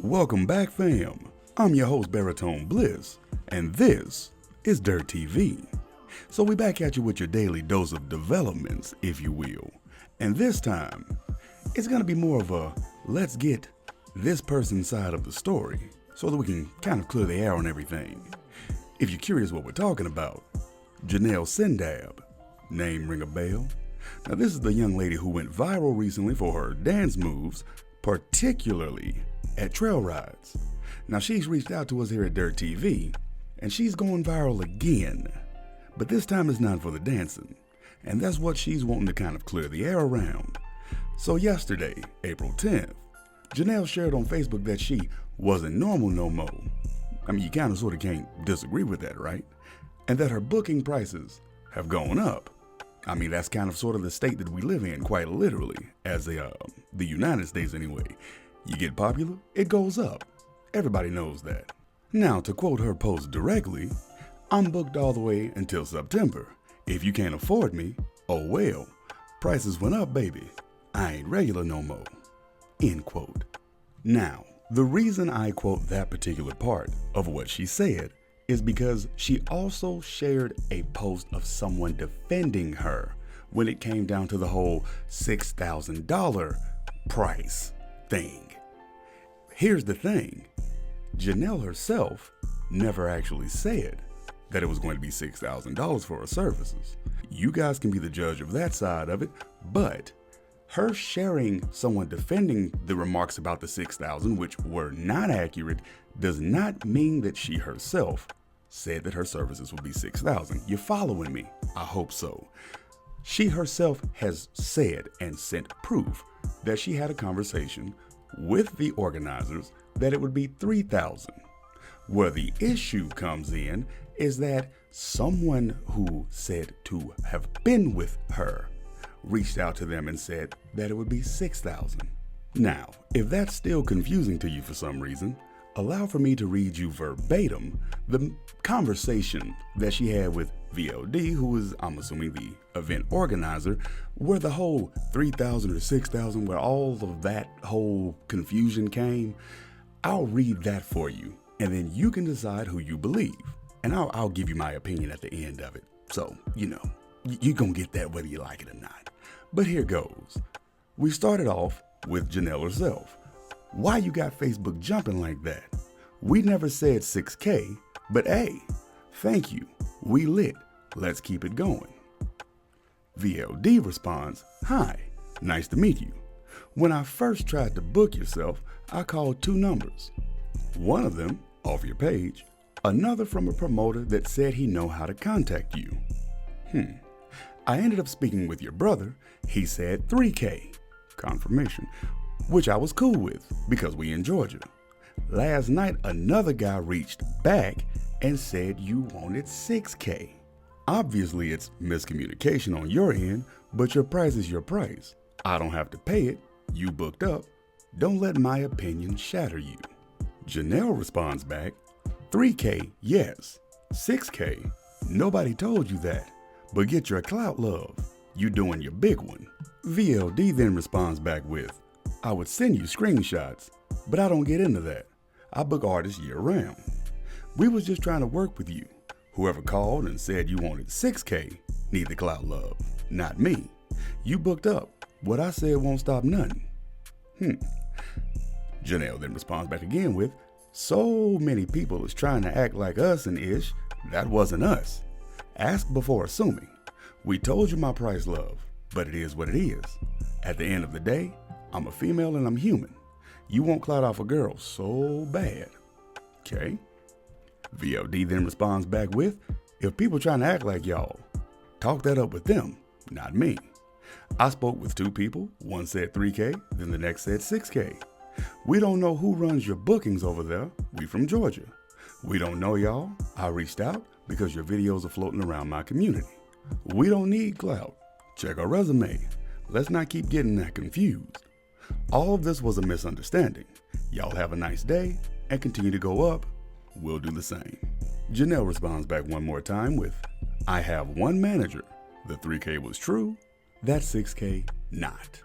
Welcome back, fam. I'm your host, Baritone Bliss, and this is Dirt TV. So we back at you with your daily dose of developments, if you will. And this time, it's gonna be more of a let's get this person's side of the story so that we can kind of clear the air on everything. If you're curious what we're talking about, Janell Sindab, name ring a bell? Now this is the young lady who went viral recently for her dance moves, particularly at trail rides. Now she's reached out to us here at Dirt TV, and she's going viral again. But this time it's not for the dancing, and that's what she's wanting to kind of clear the air around. So yesterday, April 10th, Janelle shared on Facebook that she wasn't normal no more. I mean, you kind of sort of can't disagree with that, right? And that her booking prices have gone up. I mean, that's kind of sort of the state that we live in, quite literally, as the United States anyway. You get popular, it goes up. Everybody knows that. Now, to quote her post directly, I'm booked all the way until September. If you can't afford me, oh well. Prices went up, baby. I ain't regular no more. End quote. Now, the reason I quote that particular part of what she said is because she also shared a post of someone defending her when it came down to the whole $6,000 price thing. Here's the thing, Janelle herself never actually said that it was going to be $6,000 for her services. You guys can be the judge of that side of it, but her sharing someone defending the remarks about the $6,000, which were not accurate, does not mean that she herself said that her services would be $6,000. You're following me? I hope so. She herself has said and sent proof that she had a conversation with the organizers that it would be $3,000. Where the issue comes in is that someone who said to have been with her reached out to them and said that it would be $6,000. Now, if that's still confusing to you for some reason, allow for me to read you verbatim the conversation that she had with VLD, who is, I'm assuming, the event organizer, where the whole $3,000 or $6,000, where all of that whole confusion came. I'll read that for you, and then you can decide who you believe. And I'll give you my opinion at the end of it. So, you're gonna get that whether you like it or not. But here goes. We started off with Janelle herself. Why you got Facebook jumping like that? We never said 6K, but hey, thank you. We lit. Let's keep it going. VLD responds, hi, nice to meet you. When I first tried to book yourself, I called two numbers. One of them off your page, another from a promoter that said he know how to contact you. I ended up speaking with your brother. He said 3K, confirmation, which I was cool with because we in Georgia. Last night, another guy reached back and said you wanted 6K. Obviously, it's miscommunication on your end, but your price is your price. I don't have to pay it. You booked up. Don't let my opinion shatter you. Janelle responds back, 3K, yes. 6K, nobody told you that. But get your clout, love. You doing your big one. VLD then responds back with, I would send you screenshots, but I don't get into that. I book artists year round. We was just trying to work with you. Whoever called and said you wanted 6K need the clout, love, not me. You booked up. What I said won't stop nothing. Janelle then responds back again with, so many people is trying to act like us and ish. That wasn't us. Ask before assuming. We told you my price, love, but it is what it is. At the end of the day, I'm a female and I'm human. You won't clout off a girl so bad. Okay? VLD then responds back with, if people trying to act like y'all, talk that up with them, not me. I spoke with two people. One said 3K, then the next said 6K. We don't know who runs your bookings over there. We from Georgia. We don't know y'all. I reached out because your videos are floating around my community. We don't need clout. Check our resume. Let's not keep getting that confused. All of this was a misunderstanding. Y'all have a nice day and continue to go up. We'll do the same. Janelle responds back one more time with, I have one manager. The 3K was true. That 6K not.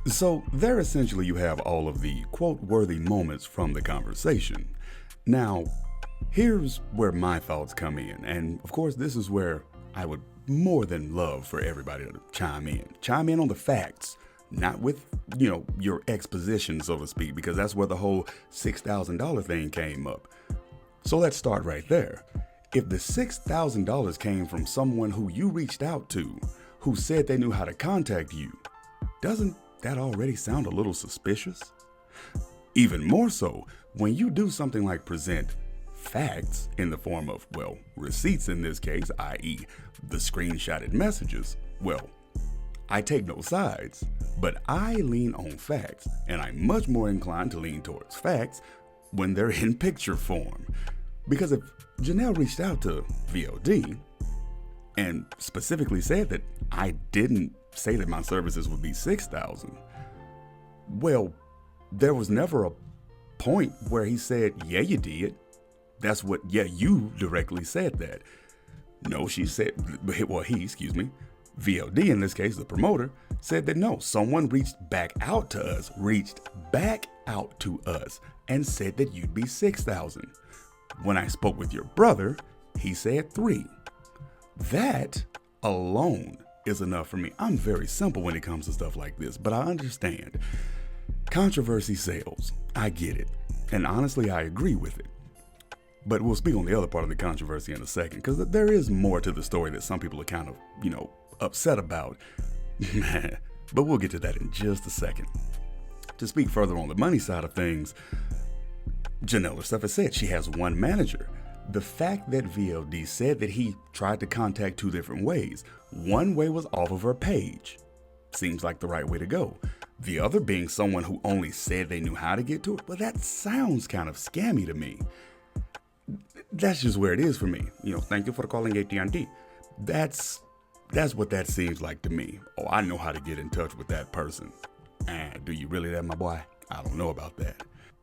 So there essentially you have all of the quote-worthy moments from the conversation. Now, here's where my thoughts come in, and of course this is where I would more than love for everybody to chime in. Chime in on the facts, not with, your exposition, so to speak, because that's where the whole $6,000 thing came up. So let's start right there. If the $6,000 came from someone who you reached out to, who said they knew how to contact you, doesn't that already sound a little suspicious? Even more so when you do something like present facts in the form of, receipts in this case, i.e. the screenshotted messages. Well, I take no sides, but I lean on facts, and I'm much more inclined to lean towards facts when they're in picture form. Because if Janelle reached out to VOD and specifically said that I didn't say that my services would be $6,000, well, there was never a point where he said, yeah, you did. That's what, yeah, you directly said that. No, she said, VOD, in this case, the promoter, said that no, someone reached back out to us and said that you'd be 6,000. When I spoke with your brother, he said 3. That alone is enough for me. I'm very simple when it comes to stuff like this, but I understand. Controversy sells. I get it. And honestly, I agree with it. But we'll speak on the other part of the controversy in a second, because there is more to the story that some people are kind of, upset about. But we'll get to that in just a second. To speak further on the money side of things, Janelle herself has said she has one manager. The fact that VOD said that he tried to contact 2 different ways. One way was off of her page. Seems like the right way to go. The other being someone who only said they knew how to get to it. Well, that sounds kind of scammy to me. That's just where it is for me. Thank you for calling AT&T. That's what that seems like to me. Oh, I know how to get in touch with that person. And do you really that, my boy? I don't know about that.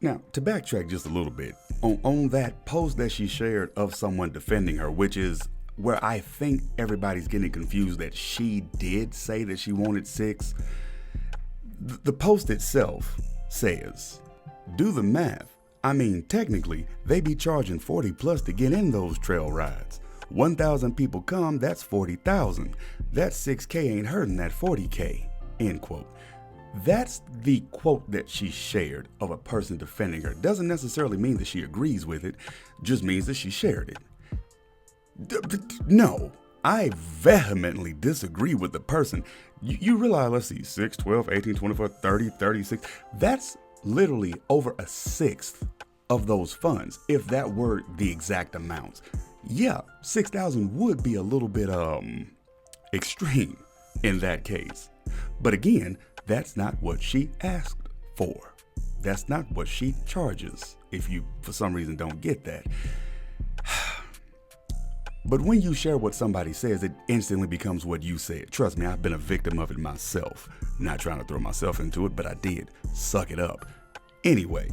Now, to backtrack just a little bit, on that post that she shared of someone defending her, which is where I think everybody's getting confused that she did say that she wanted 6. The post itself says, do the math. I mean, technically, they be charging 40 plus to get in those trail rides. 1,000 people come, that's 40,000. That 6K ain't hurting that 40K, end quote. That's the quote that she shared of a person defending her. Doesn't necessarily mean that she agrees with it, just means that she shared it. No, I vehemently disagree with the person. You realize, let's see, 6, 12, 18, 24, 30, 36. That's literally over a 1/6 of those funds, if that were the exact amounts. Yeah, 6,000 would be a little bit extreme in that case. But again, that's not what she asked for. That's not what she charges, if you for some reason don't get that. But when you share what somebody says, it instantly becomes what you said. Trust me, I've been a victim of it myself. Not trying to throw myself into it, but I did. Suck it up. Anyway,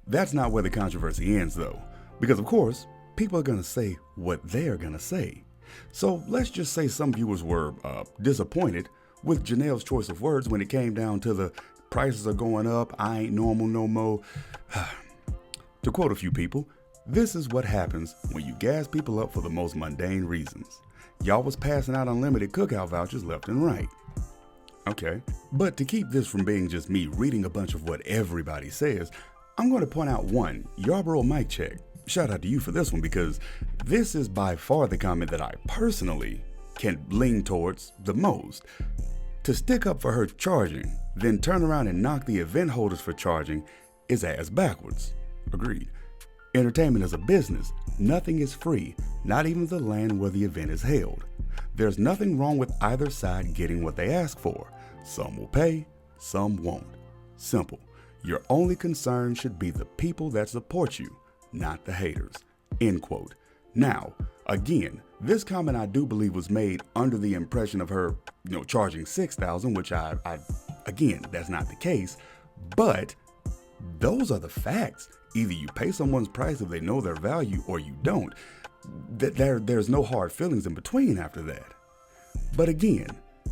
that's not where the controversy ends though. Because of course, people are going to say what they're going to say. So let's just say some viewers were disappointed with Janelle's choice of words when it came down to the prices are going up, I ain't normal no more. To quote a few people, this is what happens when you gas people up for the most mundane reasons. Y'all was passing out unlimited cookout vouchers left and right. Okay, but to keep this from being just me reading a bunch of what everybody says, I'm going to point out one, Yarborough mic check. Shout out to you for this one, because this is by far the comment that I personally can lean towards the most. To stick up for her charging, then turn around and knock the event holders for charging is ass backwards. Agreed. Entertainment is a business. Nothing is free, not even the land where the event is held. There's nothing wrong with either side getting what they ask for. Some will pay, some won't. Simple. Your only concern should be the people that support you, not the haters. End quote. Now, again, this comment I do believe was made under the impression of her, charging $6,000, which I again, that's not the case, but those are the facts. Either you pay someone's price if they know their value, or you don't. There's no hard feelings in between after that. But again,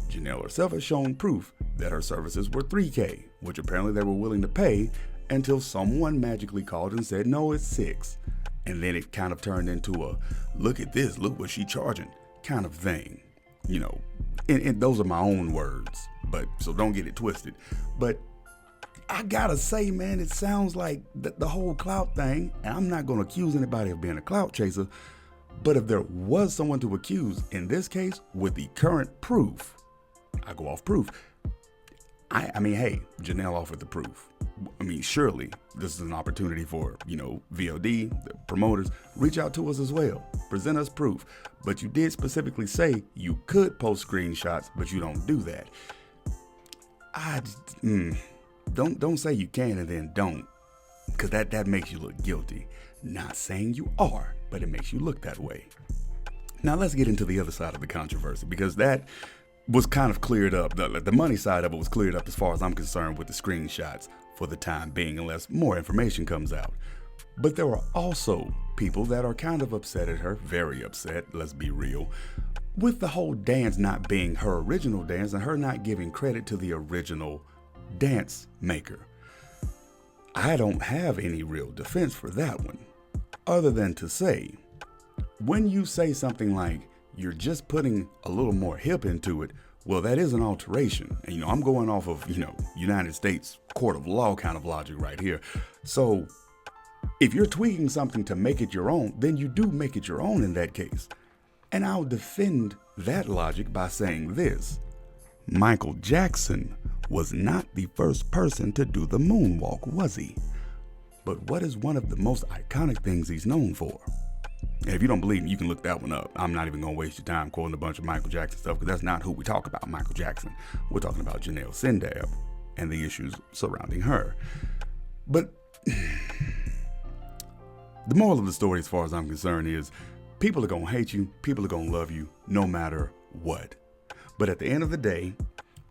Janelle herself has shown proof that her services were $3K, which apparently they were willing to pay until someone magically called and said, no, it's $6. And then it kind of turned into a, look at this, look what she charging kind of thing. You know, and those are my own words, but so don't get it twisted. But I gotta say, man, it sounds like the whole clout thing, and I'm not gonna accuse anybody of being a clout chaser, but if there was someone to accuse, in this case, with the current proof, I go off proof. I mean, hey, Janelle offered the proof. I mean, surely this is an opportunity for, VOD, the promoters, reach out to us as well. Present us proof. But you did specifically say you could post screenshots, but you don't do that. Don't say you can and then don't, because that makes you look guilty. Not saying you are, but it makes you look that way. Now let's get into the other side of the controversy, because that was kind of cleared up. The money side of it was cleared up as far as I'm concerned with the screenshots for the time being, unless more information comes out. But there were also people that are kind of upset at her, very upset, let's be real, with the whole dance not being her original dance and her not giving credit to the original dance maker. I don't have any real defense for that one, other than to say, when you say something like, you're just putting a little more hip into it, well, that is an alteration. And, I'm going off of, United States court of law kind of logic right here. So if you're tweaking something to make it your own, then you do make it your own in that case. And I'll defend that logic by saying this. Michael Jackson was not the first person to do the moonwalk, was he? But what is one of the most iconic things he's known for? And if you don't believe me, you can look that one up. I'm not even going to waste your time quoting a bunch of Michael Jackson stuff, because that's not who we talk about, Michael Jackson. We're talking about Janell Sindab and the issues surrounding her. But the moral of the story, as far as I'm concerned, is people are going to hate you, people are going to love you, no matter what. But at the end of the day,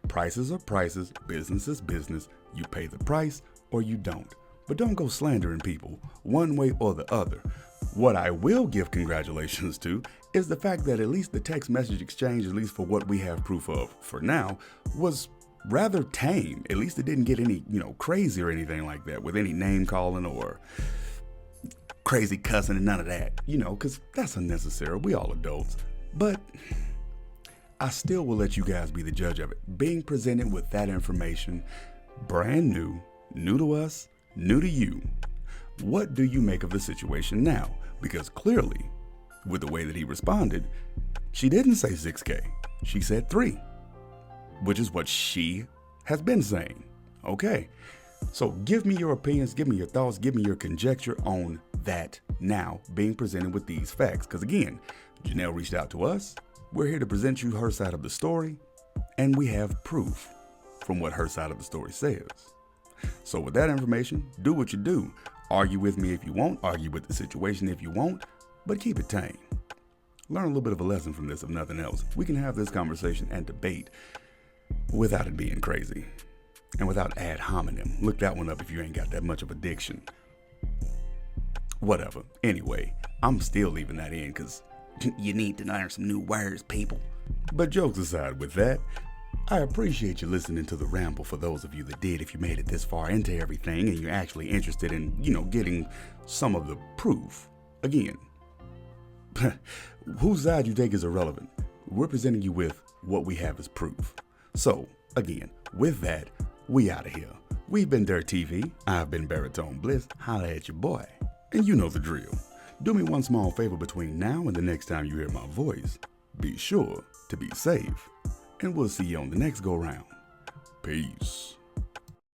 prices are prices, business is business. You pay the price or you don't. But don't go slandering people one way or the other. What I will give congratulations to is the fact that at least the text message exchange, at least for what we have proof of for now, was rather tame. At least it didn't get any, crazy or anything like that, with any name calling or crazy cussing and none of that, because that's unnecessary. We all adults. But I still will let you guys be the judge of it. Being presented with that information, brand new, new to us, new to you. What do you make of the situation now? Because clearly, with the way that he responded, she didn't say 6K. She said 3, which is what she has been saying. Okay, so give me your opinions, give me your thoughts, give me your conjecture on that now being presented with these facts. Because again, Janelle reached out to us. We're here to present you her side of the story, and we have proof from what her side of the story says. So with that information, do what you do. Argue with me if you want, argue with the situation if you want, but keep it tame. Learn a little bit of a lesson from this, if nothing else. We can have this conversation and debate without it being crazy and without ad hominem. Look that one up if you ain't got that much of a diction. Whatever. Anyway, I'm still leaving that in because you need to learn some new words, people. But jokes aside with that, I appreciate you listening to the ramble. For those of you that did, if you made it this far into everything and you're actually interested in, getting some of the proof. Again, whose side you take is irrelevant. We're presenting you with what we have as proof. So, again, with that, we out of here. We've been Dirt TV. I've been Baritone Bliss. Holla at your boy. And you know the drill. Do me one small favor between now and the next time you hear my voice. Be sure to be safe. And we'll see you on the next go round. Peace.